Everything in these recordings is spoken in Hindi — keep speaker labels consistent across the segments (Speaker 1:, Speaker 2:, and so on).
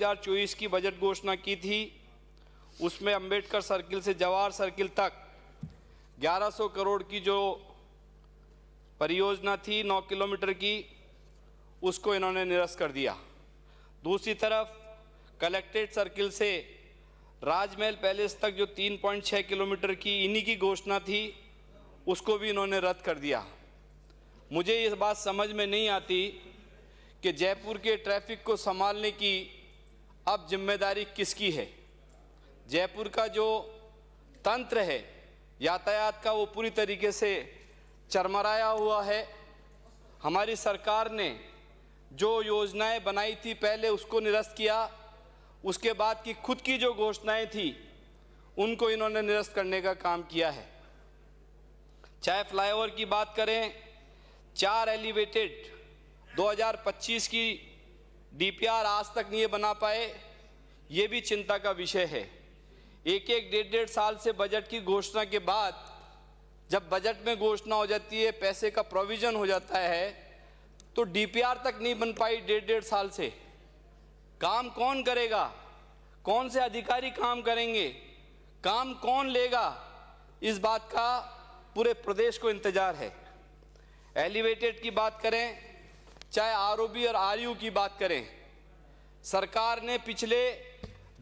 Speaker 1: 2024 की बजट घोषणा की थी, उसमें अंबेडकर सर्किल से जवाहर सर्किल तक 1100 करोड़ की जो परियोजना थी 9 किलोमीटर की, उसको इन्होंने निरस्त कर दिया। दूसरी तरफ कलेक्ट्रेट सर्किल से राजमहल पैलेस तक जो 3.6 किलोमीटर की इन्हीं की घोषणा थी, उसको भी इन्होंने रद्द कर दिया। मुझे ये बात समझ में नहीं आती कि जयपुर के ट्रैफिक को संभालने की अब जिम्मेदारी किसकी है। जयपुर का जो तंत्र है यातायात का, वो पूरी तरीके से चरमराया हुआ है। हमारी सरकार ने जो योजनाएं बनाई थी पहले उसको निरस्त किया, उसके बाद की खुद की जो घोषणाएं थी उनको इन्होंने निरस्त करने का काम किया है। चाहे फ्लाईओवर की बात करें, 4 एलिवेटेड 2025 की डीपीआर आज तक नहीं बना पाए, ये भी चिंता का विषय है। एक डेढ़ साल से बजट की घोषणा के बाद जब बजट में घोषणा हो जाती है, पैसे का प्रोविजन हो जाता है, तो डीपीआर तक नहीं बन पाई डेढ़ साल से। काम कौन करेगा? कौन से अधिकारी काम करेंगे? काम कौन लेगा? इस बात का पूरे प्रदेश को इंतजार है। एलिवेटेड की बात करें, चाहे आरओबी और आरयू की बात करें, सरकार ने पिछले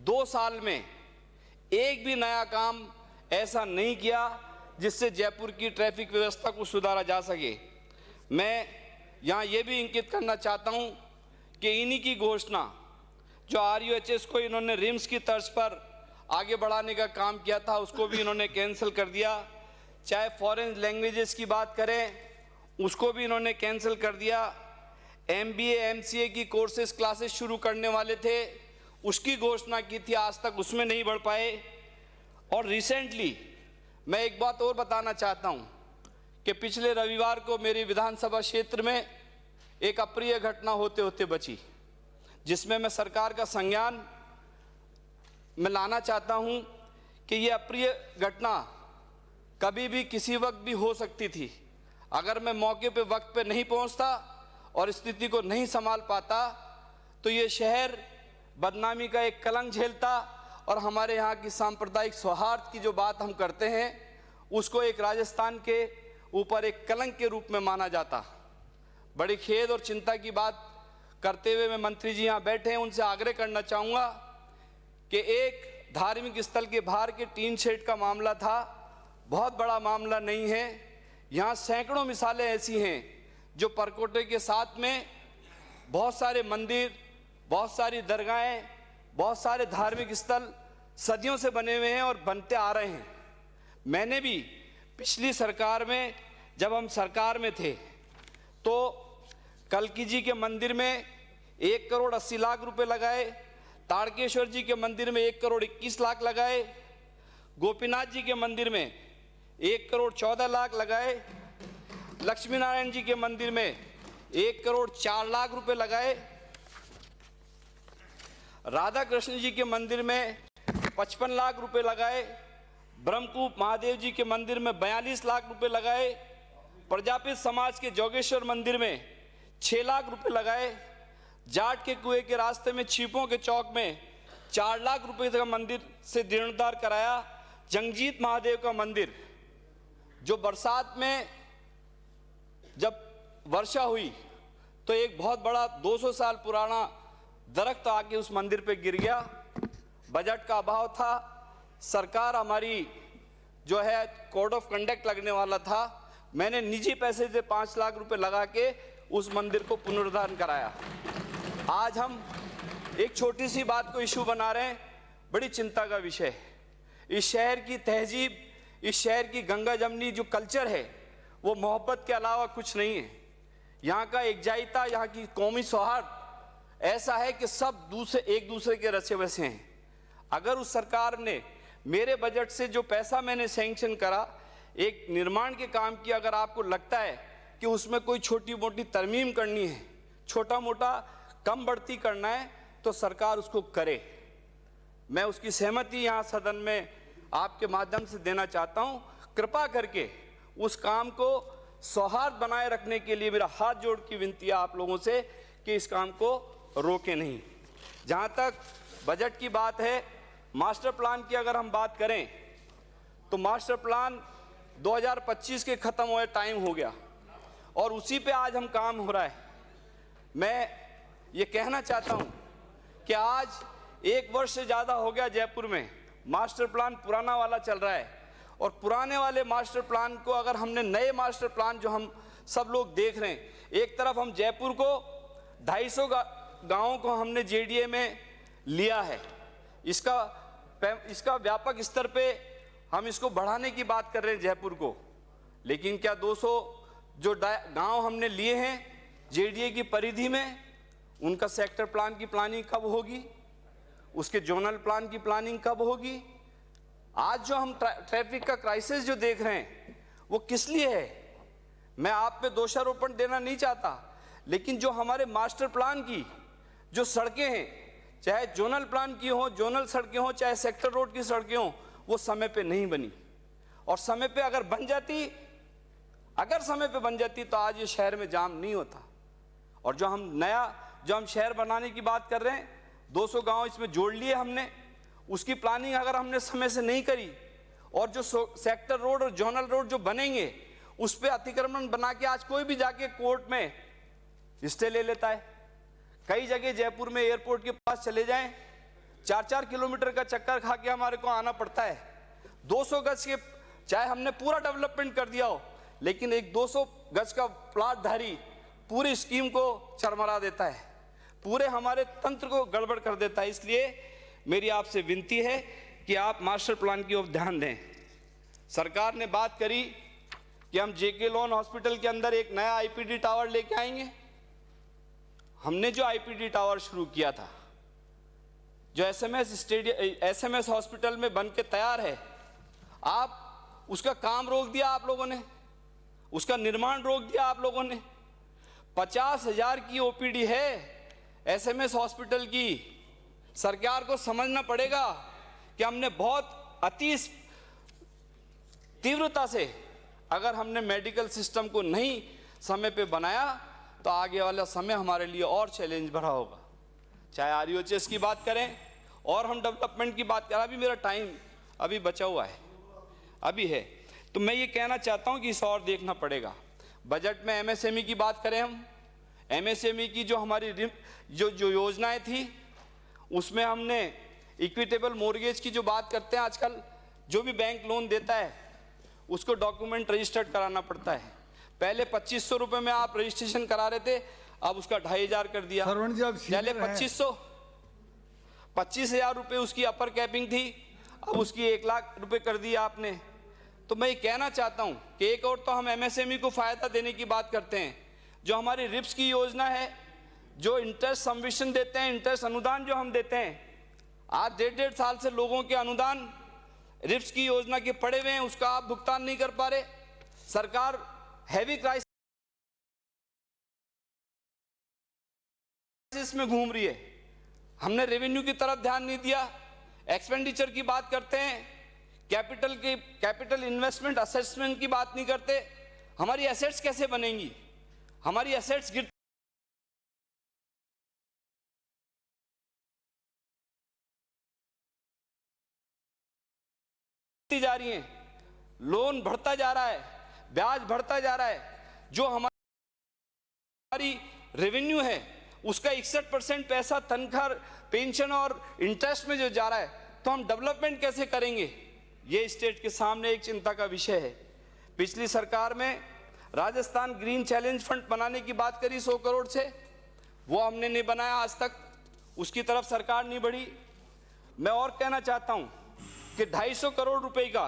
Speaker 1: 2 साल में एक भी नया काम ऐसा नहीं किया जिससे जयपुर की ट्रैफिक व्यवस्था को सुधारा जा सके। मैं यहाँ ये भी इंगित करना चाहता हूँ कि इन्हीं की घोषणा जो RUHS को इन्होंने रिम्स की तर्ज पर आगे बढ़ाने का काम किया था, उसको भी इन्होंने कैंसिल कर दिया। चाहे फॉरेन लैंग्वेजेस की बात करें, उसको भी इन्होंने कैंसिल कर दिया। MBA MCA की कोर्सेज क्लासेस शुरू करने वाले थे, उसकी घोषणा की थी, आज तक उसमें नहीं बढ़ पाए। और रिसेंटली मैं एक बात और बताना चाहता हूं कि पिछले रविवार को मेरी विधानसभा क्षेत्र में एक अप्रिय घटना होते होते बची, जिसमें मैं सरकार का संज्ञान में लाना चाहता हूं कि ये अप्रिय घटना कभी भी किसी वक्त भी हो सकती थी। अगर मैं मौके पे वक्त पे नहीं पहुंचता और स्थिति को नहीं संभाल पाता तो ये शहर बदनामी का एक कलंक झेलता और हमारे यहाँ की सांप्रदायिक सौहार्द की जो बात हम करते हैं उसको एक राजस्थान के ऊपर एक कलंक के रूप में माना जाता। बड़ी खेद और चिंता की बात करते हुए मैं मंत्री जी यहाँ बैठे हैं, उनसे आग्रह करना चाहूँगा कि एक धार्मिक स्थल के बाहर के टीन शेड का मामला था, बहुत बड़ा मामला नहीं है। यहाँ सैकड़ों मिसालें ऐसी हैं जो परकोटे के साथ में बहुत सारे मंदिर, बहुत सारी दरगाहें, बहुत सारे धार्मिक स्थल सदियों से बने हुए हैं और बनते आ रहे हैं। मैंने भी पिछली सरकार में, जब हम सरकार में थे, तो कल्की जी के मंदिर में 1 करोड़ 80 लाख रुपए लगाए, ताड़केश्वर जी के मंदिर में 1 करोड़ 21 लाख लगाए, गोपीनाथ जी के मंदिर में 1 करोड़ 14 लाख लगाए, लक्ष्मी नारायण जी के मंदिर में 1 करोड़ 4 लाख रुपए लगाए, राधा कृष्ण जी के मंदिर में 55 लाख रुपए लगाए, ब्रह्मकूप महादेव जी के मंदिर में 42 लाख रुपए लगाए, प्रजापित समाज के जोगेश्वर मंदिर में 6 लाख रुपए लगाए, जाट के कुएं के रास्ते में छिपों के चौक में 4 लाख रुपए का मंदिर से जीर्णोद्धार कराया। जंगजीत महादेव का मंदिर, जो बरसात में जब वर्षा हुई तो एक बहुत बड़ा 200 साल पुराना दरख्त आके उस मंदिर पे गिर गया। बजट का अभाव था, सरकार हमारी जो है कोड ऑफ कंडक्ट लगने वाला था, मैंने निजी पैसे से 5 लाख रुपए लगा के उस मंदिर को पुनरुद्धार कराया। आज हम एक छोटी सी बात को इशू बना रहे हैं, बड़ी चिंता का विषय है। इस शहर की तहजीब, इस शहर की गंगा जमनी जो कल्चर है, वो मोहब्बत के अलावा कुछ नहीं है। यहाँ का एकजायता, यहाँ की कौमी सौहार्द ऐसा है कि सब एक दूसरे के रचे बसे हैं। अगर उस सरकार ने मेरे बजट से जो पैसा मैंने सैंक्शन करा एक निर्माण के काम की, अगर आपको लगता है कि उसमें कोई छोटी मोटी तरमीम करनी है, छोटा मोटा कम बढ़ती करना है, तो सरकार उसको करे। मैं उसकी सहमति यहाँ सदन में आपके माध्यम से देना चाहता हूँ। कृपा करके उस काम को सौहार्द बनाए रखने के लिए मेरा हाथ जोड़ की विनती है आप लोगों से कि इस काम को रोके नहीं। जहां तक बजट की बात है, मास्टर प्लान की अगर हम बात करें तो मास्टर प्लान 2025 के खत्म हुए टाइम हो गया और उसी पे आज हम काम हो रहा है। मैं ये कहना चाहता हूं कि आज 1 वर्ष से ज़्यादा हो गया जयपुर में मास्टर प्लान पुराना वाला चल रहा है, और पुराने वाले मास्टर प्लान को अगर हमने नए मास्टर प्लान जो हम सब लोग देख रहे हैं, एक तरफ हम जयपुर को 250 गाँवों को हमने जेडीए में लिया है, इसका व्यापक स्तर पे हम इसको बढ़ाने की बात कर रहे हैं जयपुर को, लेकिन क्या 200 जो गांव हमने लिए हैं जेडीए की परिधि में, उनका सेक्टर प्लान की प्लानिंग कब होगी, उसके जोनल प्लान की प्लानिंग कब होगी? आज जो हम ट्रैफिक का क्राइसिस जो देख रहे हैं वो किस लिए है? मैं आप पे दोषारोपण देना नहीं चाहता, लेकिन जो हमारे मास्टर प्लान की जो सड़कें हैं, चाहे जोनल प्लान की हो, जोनल सड़कें हो, चाहे सेक्टर रोड की सड़कें हो, वो समय पे नहीं बनी। और समय पे अगर समय पे बन जाती तो आज ये शहर में जाम नहीं होता। और जो हम शहर बनाने की बात कर रहे हैं, 200 गांव इसमें जोड़ लिए हमने, उसकी प्लानिंग अगर हमने समय से नहीं करी और जो सेक्टर रोड और जोनल रोड जो बनेंगे उस पर अतिक्रमण बना के आज कोई भी जाके कोर्ट में स्टे ले लेता है। कई जगह जयपुर में एयरपोर्ट के पास चले जाएं, 4-4 किलोमीटर का चक्कर खा के हमारे को आना पड़ता है। 200 गज के चाहे हमने पूरा डेवलपमेंट कर दिया हो, लेकिन एक 200 गज का प्लाट धारी पूरी स्कीम को चरमरा देता है, पूरे हमारे तंत्र को गड़बड़ कर देता है। इसलिए मेरी आपसे विनती है कि आप मास्टर प्लान की ओर ध्यान दें। सरकार ने बात करी कि हम जेके लोन हॉस्पिटल के अंदर एक नया आईपीडी टावर लेके आएंगे। हमने जो आईपीडी टावर शुरू किया था, जो एसएमएस हॉस्पिटल में बन के तैयार है, आप उसका काम रोक दिया, आप लोगों ने उसका निर्माण रोक दिया, आप लोगों ने। 50,000 की ओपीडी है एसएमएस हॉस्पिटल की। सरकार को समझना पड़ेगा कि हमने बहुत अति तीव्रता से अगर हमने मेडिकल सिस्टम को नहीं समय पे बनाया तो आगे वाला समय हमारे लिए और चैलेंज भरा होगा। चाहे आरयूएचएस की बात करें और हम डेवलपमेंट की बात करें, अभी मेरा टाइम अभी बचा हुआ है, अभी है, तो मैं ये कहना चाहता हूँ कि इस और देखना पड़ेगा। बजट में एमएसएमई की बात करें, हम एमएसएमई की जो हमारी जो योजनाएं थी उसमें हमने इक्विटेबल मोर्गेज की जो बात करते हैं, आजकल जो भी बैंक लोन देता है उसको डॉक्यूमेंट रजिस्टर्ड कराना पड़ता है। पहले 2500 रुपये में आप रजिस्ट्रेशन करा रहे थे, अब उसका 2500 कर दिया। पहले 25,000 रुपये उसकी अपर कैपिंग थी, अब उसकी 1 लाख रुपये कर दिया आपने। तो मैं ये कहना चाहता हूँ कि एक और तो हम एमएसएमई को फायदा देने की बात करते हैं, जो हमारी रिप्स की योजना है, जो इंटरेस्ट सबमिशन देते हैं, इंटरेस्ट अनुदान जो हम देते हैं, आज 1.5 साल से लोगों के अनुदान रिप्स की योजना के पड़े हुए हैं, उसका आप भुगतान नहीं कर पा रहे। सरकार हैवी क्राइसिस में घूम रही है। हमने रेवेन्यू की तरफ ध्यान नहीं दिया। एक्सपेंडिचर की बात करते हैं, कैपिटल इन्वेस्टमेंट असेसमेंट की बात नहीं करते। हमारी एसेट्स कैसे बनेंगी? हमारी एसेट्स गिरती जा रही हैं, लोन बढ़ता जा रहा है, ब्याज बढ़ता जा रहा है। जो हमारी रेवेन्यू है उसका 61% पैसा तनख्वाह, पेंशन और इंटरेस्ट में जो जा रहा है, तो हम डेवलपमेंट कैसे करेंगे? ये स्टेट के सामने एक चिंता का विषय है। पिछली सरकार में राजस्थान ग्रीन चैलेंज फंड बनाने की बात करी 100 करोड़ से, वो हमने नहीं बनाया आज तक, उसकी तरफ सरकार नहीं बढ़ी। मैं और कहना चाहता हूं कि 250 करोड़ रुपए का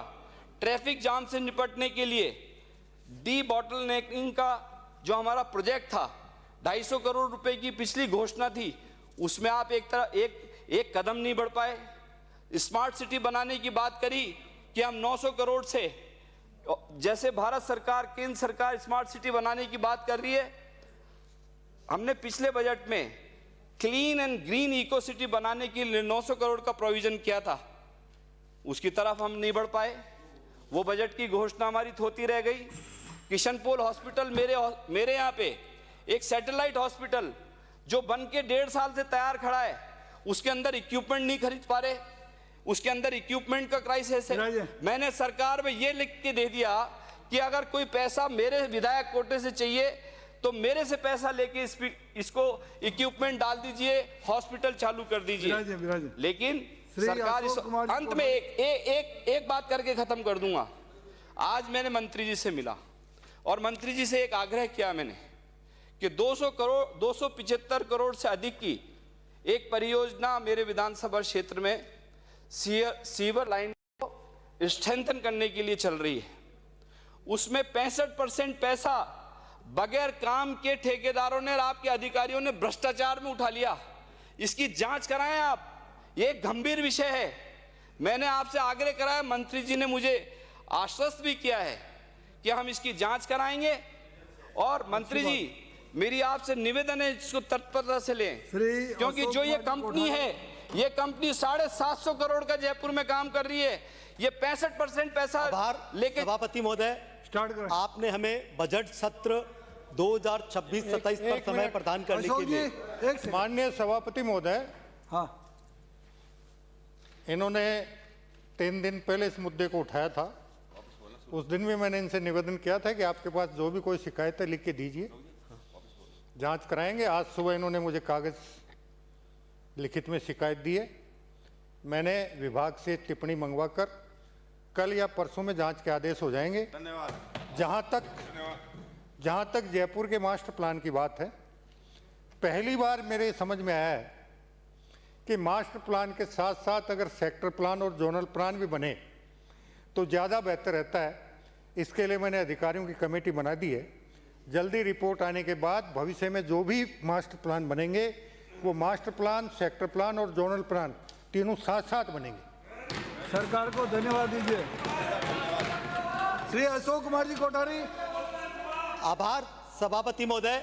Speaker 1: ट्रैफिक जाम से निपटने के लिए डी बॉटलनेकिंग का जो हमारा प्रोजेक्ट था, 250 करोड़ रुपए की पिछली घोषणा थी, उसमें आप एक कदम नहीं बढ़ पाए। स्मार्ट सिटी बनाने की बात करी कि हम 900 करोड़ से, जैसे भारत सरकार, केंद्र सरकार स्मार्ट सिटी बनाने की बात कर रही है, हमने पिछले बजट में clean and green eco city बनाने के लिए 900 करोड़ का प्रोविजन किया था, उसकी तरफ हम नहीं बढ़ पाए। वो बजट की घोषणा हमारी होती रह गई। किशनपोल हॉस्पिटल मेरे यहाँ पे एक सैटेलाइट हॉस्पिटल जो बन के 1.5 साल से तैयार खड़ा है, उसके अंदर इक्विपमेंट नहीं खरीद पा रहे, उसके अंदर इक्विपमेंट का क्राइसिस है। मैंने सरकार में ये लिख के दे दिया कि अगर कोई पैसा मेरे विधायक कोटे से चाहिए तो मेरे से पैसा लेके इसको इक्विपमेंट डाल दीजिए, हॉस्पिटल चालू कर दीजिए। लेकिन सरकार अंत में एक बात करके खत्म कर दूंगा। आज मैंने मंत्री जी से मिला और मंत्री जी से एक आग्रह किया मैंने कि 275 करोड़ से अधिक की एक परियोजना मेरे विधानसभा क्षेत्र में सीवर लाइन को स्ट्रेंथन करने के लिए चल रही है। उसमें 65% पैसा बगैर काम के ठेकेदारों ने और आपके अधिकारियों ने भ्रष्टाचार में उठा लिया। इसकी जांच कराएं आप, ये एक गंभीर विषय है। मैंने आपसे आग्रह कराया, मंत्री जी ने मुझे आश्वस्त भी किया है कि हम इसकी जांच कराएंगे। और मंत्री जी मेरी आपसे निवेदन है, इसको तत्परता से लें, क्योंकि जो ये कंपनी है, ये कंपनी 750 करोड़ का जयपुर में काम कर रही है। ये 65% पैसा लेके।
Speaker 2: सभापति महोदय, आपने हमें बजट सत्र 2026-27 पर समय प्रदान करने के लिए।
Speaker 3: माननीय सभापति महोदय,
Speaker 4: हाँ,
Speaker 3: इन्होंने 3 दिन पहले इस मुद्दे को उठाया था। उस दिन भी मैंने इनसे निवेदन किया था कि आपके पास जो भी कोई शिकायत है लिख के दीजिए, जांच कराएंगे। आज सुबह इन्होंने मुझे कागज लिखित में शिकायत दी है। मैंने विभाग से टिप्पणी मंगवाकर कल या परसों में जांच के आदेश हो जाएंगे। धन्यवाद। जहां तक जयपुर के मास्टर प्लान की बात है, पहली बार मेरे समझ में आया है कि मास्टर प्लान के साथ साथ अगर सेक्टर प्लान और जोनल प्लान भी बने तो ज़्यादा बेहतर रहता है। इसके लिए मैंने अधिकारियों की कमेटी बना दी है। जल्दी रिपोर्ट आने के बाद भविष्य में जो भी मास्टर प्लान बनेंगे वो मास्टर प्लान, सेक्टर प्लान और जोनल प्लान तीनों साथ साथ बनेंगे।
Speaker 4: सरकार को धन्यवाद दीजिए। श्री अशोक कुमार जी कोठारी।
Speaker 2: आभार सभापति महोदय।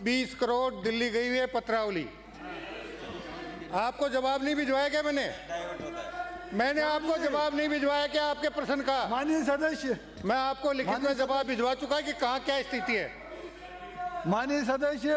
Speaker 3: $20 करोड़ दिल्ली गई हुई है पत्रावली। आपको जवाब नहीं भिजवाया क्या? मैंने आपको जवाब नहीं भिजवाया क्या आपके प्रश्न का?
Speaker 4: माननीय सदस्य,
Speaker 3: मैं आपको लिखित में जवाब भिजवा चुका कि कहाँ क्या स्थिति है।
Speaker 4: माननीय सदस्य,